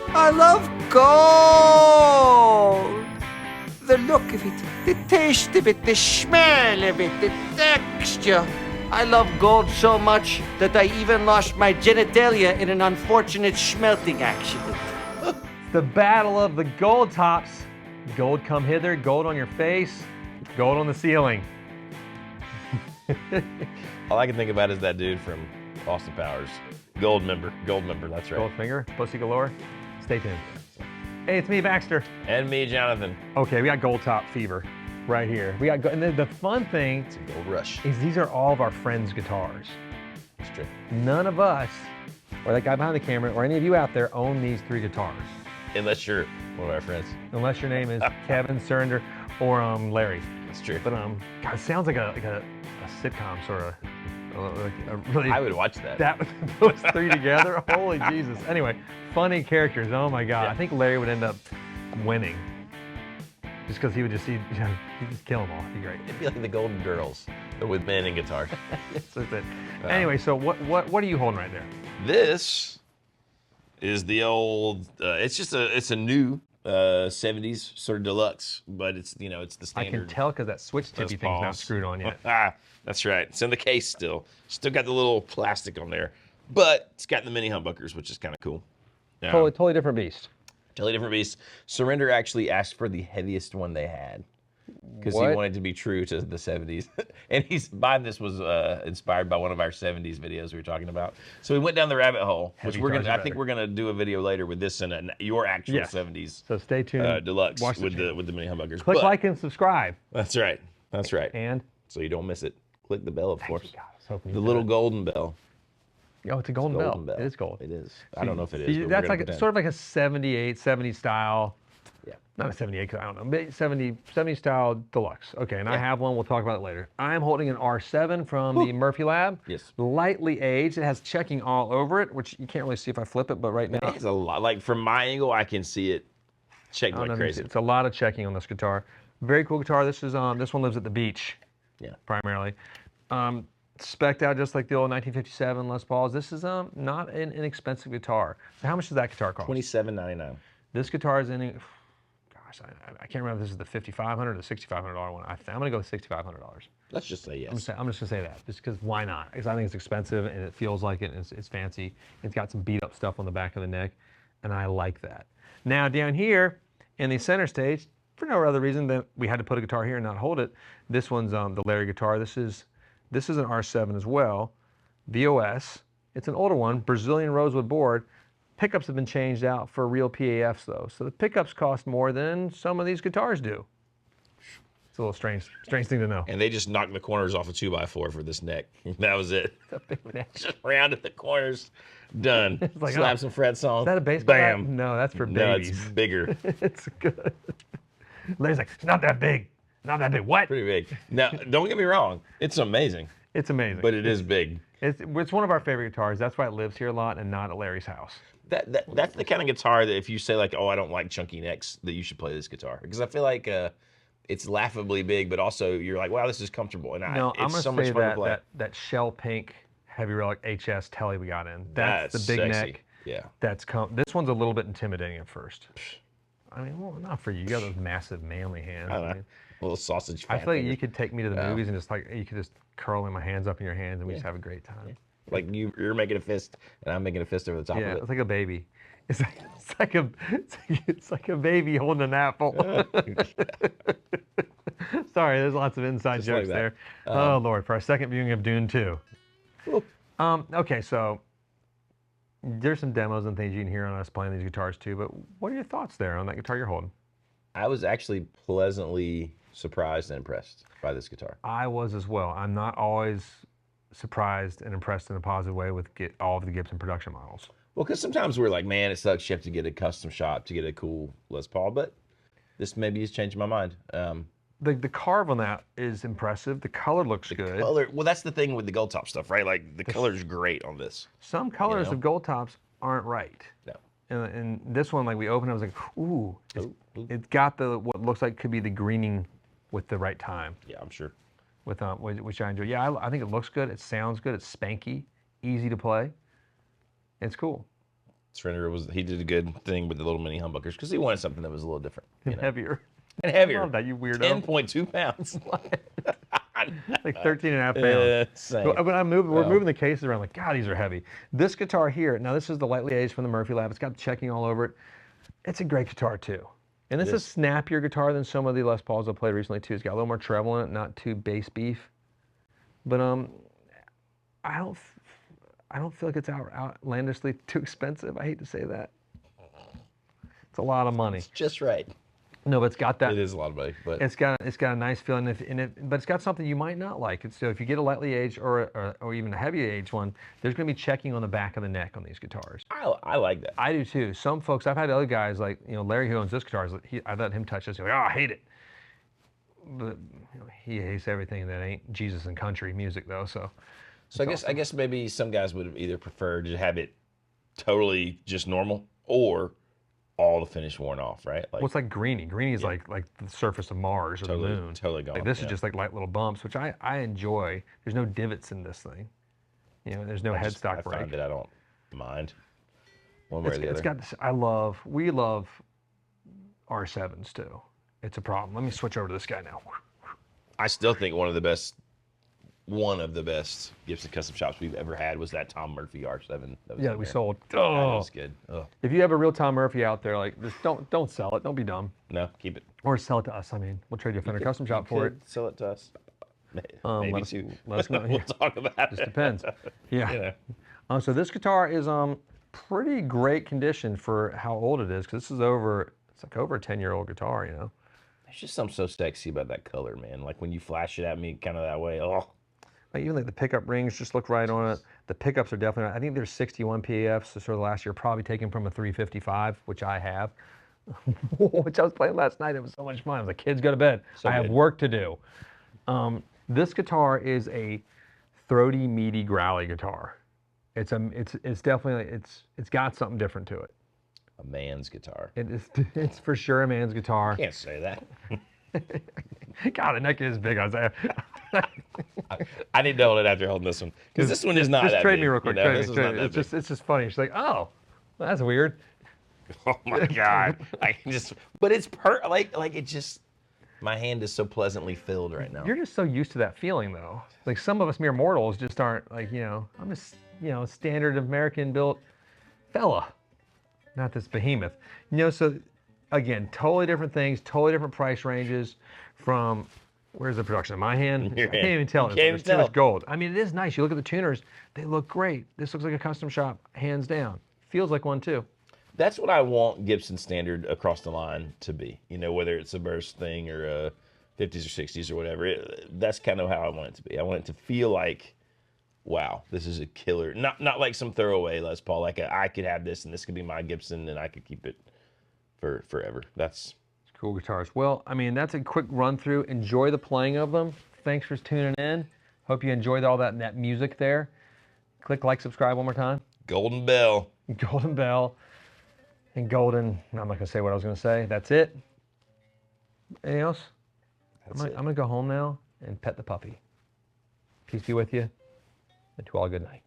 I love gold. The look of it, the taste of it, the smell of it, the texture. I love gold so much that I even lost my genitalia in an unfortunate smelting accident. The battle of the gold tops. Gold come hither, gold on your face, gold on the ceiling. All I can think about is that dude from Austin Powers. Gold member, that's right. Goldfinger, pussy galore. Stay tuned. Hey, it's me, Baxter. And me, Jonathan. Okay, we got gold top fever right here. We got, and the fun thing It's a gold rush. is these are all of our friends' guitars. That's true. None of us, or that guy behind the camera, or any of you out there own these 3 guitars. Unless you're one of our friends. Unless your name is Kevin Surrender or Larry. That's true. But God, it sounds like a sitcom sort of. Really, I would watch that. those 3 together. Holy Jesus. Anyway, funny characters. Oh my God. Yeah. I think Larry would end up winning. Just because he would just he'd just kill them all. It'd be great. It'd be like the Golden Girls, but with men and guitar. That's it. Anyway, so what are you holding right there? This is the old. It's a new 70s sort of deluxe, but it's it's the I standard. can tell because that switch Les tippy thing's not Pauls. screwed on yet. That's right. It's in the case still. Still got the little plastic on there, but it's got the mini humbuckers, which is kind of cool. Totally different beast. Totally different beast. Surrender actually asked for the heaviest one they had because he What? wanted to be true to the 70s. And this was inspired by one of our 70s videos we were talking about. So we went down the rabbit hole, which Heavy cars are I think better. we're gonna do a video later with this and your actual Yes. 70s So stay tuned. deluxe Watch with channel. the mini humbuckers. Click But- like and subscribe. That's right. That's right. And So you don't miss it. Click the bell, of course. God, I was hoping The you little did. golden bell. Oh, it's a golden, Golden bell. It is gold. It is. I don't know if it is. See, but we're that's gonna like pretend. sort of like a 78, 70 style. Yeah. Not a 78, because I don't know. Maybe 70 style deluxe. Okay, and I Yeah. have one. We'll talk about it later. I'm holding an R7 from the Murphy Lab. Yes. Lightly aged. It has checking all over it, which you can't really see if I flip it, but right now, It's a lot. Like from my angle, I can see it checked I don't like know, crazy. it's a lot of checking on this guitar. Very cool guitar. This one lives at the beach. Yeah. Primarily. Spec'd out just like the old 1957 Les Pauls. This is not an inexpensive guitar. So how much does that guitar cost? $27.99. This guitar is in, gosh, I can't remember if this is the $5,500 or the $6,500 one. I'm going to go with $6,500. Let's just say yes. I'm just going to say that, just because why not? Because I think it's expensive and it feels like it, and it's fancy. It's got some beat up stuff on the back of the neck, and I like that. Now down here in the center stage, for no other reason than we had to put a guitar here and not hold it, this one's the Larry guitar. This is an R7 as well, VOS. It's an older one, Brazilian rosewood board. Pickups have been changed out for real PAFs though, so the pickups cost more than some of these guitars do. It's a little strange thing to know. And they just knocked the corners off a 2x4 for this neck. That was it. Just rounded the corners. Done. like, Slap oh, some frets on. Is that a baseball bat? Bam. No, that's for No, babies. it's bigger. It's good. Larry's like, it's not that big. Not that big. What? Pretty big. Now, don't get me wrong. It's amazing, It's amazing. but it is big. It's one of our favorite guitars. That's why it lives here a lot and not at Larry's house. That's the kind of guitar that if you say like, oh, I don't like chunky necks, that you should play this guitar. Because I feel like it's laughably big, but also you're like, wow, this is comfortable. And No, I'm it's gonna so much say fun to play. that shell pink heavy relic HS Telly we got in. That's the big sexy. neck. Yeah. This one's a little bit intimidating at first. I mean, well, not for you. You got those massive manly hands. I don't know. mean, Little sausage. I fat feel like finger. you could take me to the movies and just you could just curl my hands up in your hands and we just have a great time. Like you're making a fist, and I'm making a fist over the top Yeah, of it's it. like a baby. It's like a baby holding an apple. Sorry, there's lots of inside Just jokes like there. that. Oh Lord, for our second viewing of Dune 2. Okay, so there's some demos and things you can hear on us playing these guitars too. But what are your thoughts there on that guitar you're holding? I was actually pleasantly surprised and impressed by this guitar. I was as well. I'm not always surprised and impressed in a positive way with all of the Gibson production models. Well, because sometimes we're like, man, it sucks. You have to get a custom shop to get a cool Les Paul, but this maybe has changed my mind. The carve on that is impressive. The color looks good. Color, well, that's the thing with the gold top stuff, right? Like the color's great on this. Some colors know? of gold tops aren't right. No. And this one, like we opened, I was like, ooh, it's got what looks like could be the greening with the right time. Yeah, I'm sure. With which I enjoy. Yeah, I think it looks good. It sounds good. It's spanky, easy to play. It's cool. Surrender he did a good thing with the little mini humbuckers because he wanted something that was a little different. You know? Heavier. And heavier. I love that, you weirdo. 10.2 pounds. Like 13 and a half pounds. Same. When we're moving the cases around, like, God, these are heavy. This guitar here, now this is the lightly aged from the Murphy Lab. It's got checking all over it. It's a great guitar too. And this is a snappier guitar than some of the Les Pauls I've played recently too. It's got a little more treble in it, not too bass beef. But I don't feel like it's outlandishly too expensive. I hate to say that. It's a lot of money. It's just right. No, but it's got that. It is a lot of money, but it's got a nice feeling but it's got something you might not like. So if you get a lightly aged or even a heavy aged one, there's going to be checking on the back of the neck on these guitars. I like that. I do too. Some folks, I've had other guys like Larry who owns this guitar. I let him touch this. He's like, oh, I hate it. But he hates everything that ain't Jesus and country music though. So I guess maybe some guys would have either preferred to have it totally just normal or all the finish worn off, right? Like, well, it's like greeny. Greeny is like the surface of Mars or the moon. Totally gone. Like this is just like light little bumps, which I enjoy. There's no divots in this thing. There's no headstock break. I find that I don't mind one way or the other. We love R7s too. It's a problem. Let me switch over to this guy now. I still think one of the best Gibson custom shops we've ever had was that Tom Murphy R7. That we sold. Oh, that was good. Oh. If you have a real Tom Murphy out there, like, just don't sell it. Don't be dumb. No, keep it. Or sell it to us. I mean, we'll trade you a Fender custom shop for it. Sell it to us. Maybe let us know. We'll talk about it. Just depends. Yeah. So this guitar is pretty great condition for how old it is, because it's over a 10-year-old guitar. There's just something so sexy about that color, man. Like when you flash it at me, kind of that way. Oh. Like even like the pickup rings just look right on it. The pickups are definitely. I think there's 61 PAFs. So sort of last year, probably taken from a 355, which I have, which I was playing last night. It was so much fun. I was like, kids, go to bed. I have work to do. This guitar is a throaty, meaty, growly guitar. It's definitely it's got something different to it. A man's guitar. It's for sure a man's guitar. Can't say that. God, the neck is big. I was I need to hold it after holding this one, because this one is not that big. Just trade me real quick. This is not that it's just funny. She's like, oh, well, that's weird. Oh my God! But it's like it just. My hand is so pleasantly filled right now. You're just so used to that feeling, though. Like some of us mere mortals just aren't like, I'm just, standard American built fella, not this behemoth. So again, totally different things, totally different price ranges from, where's the production of my hand? I can't even tell. There's too much gold. I mean, it is nice. You look at the tuners, they look great. This looks like a custom shop, hands down. Feels like one too. That's what I want Gibson standard across the line to be. Whether it's a burst thing or a 50s or 60s or whatever. That's kind of how I want it to be. I want it to feel like, wow, this is a killer. Not like some throwaway Les Paul. Like I could have this and this could be my Gibson and I could keep it for forever. That's cool guitars. Well, I mean, that's a quick run through. Enjoy the playing of them. Thanks for tuning in. Hope you enjoyed all that music there. Click like, subscribe one more time. Golden bell. Golden bell. And golden, I'm not going to say what I was going to say. That's it. Anything else? I'm going to go home now and pet the puppy. Peace be with you, and to all a good night.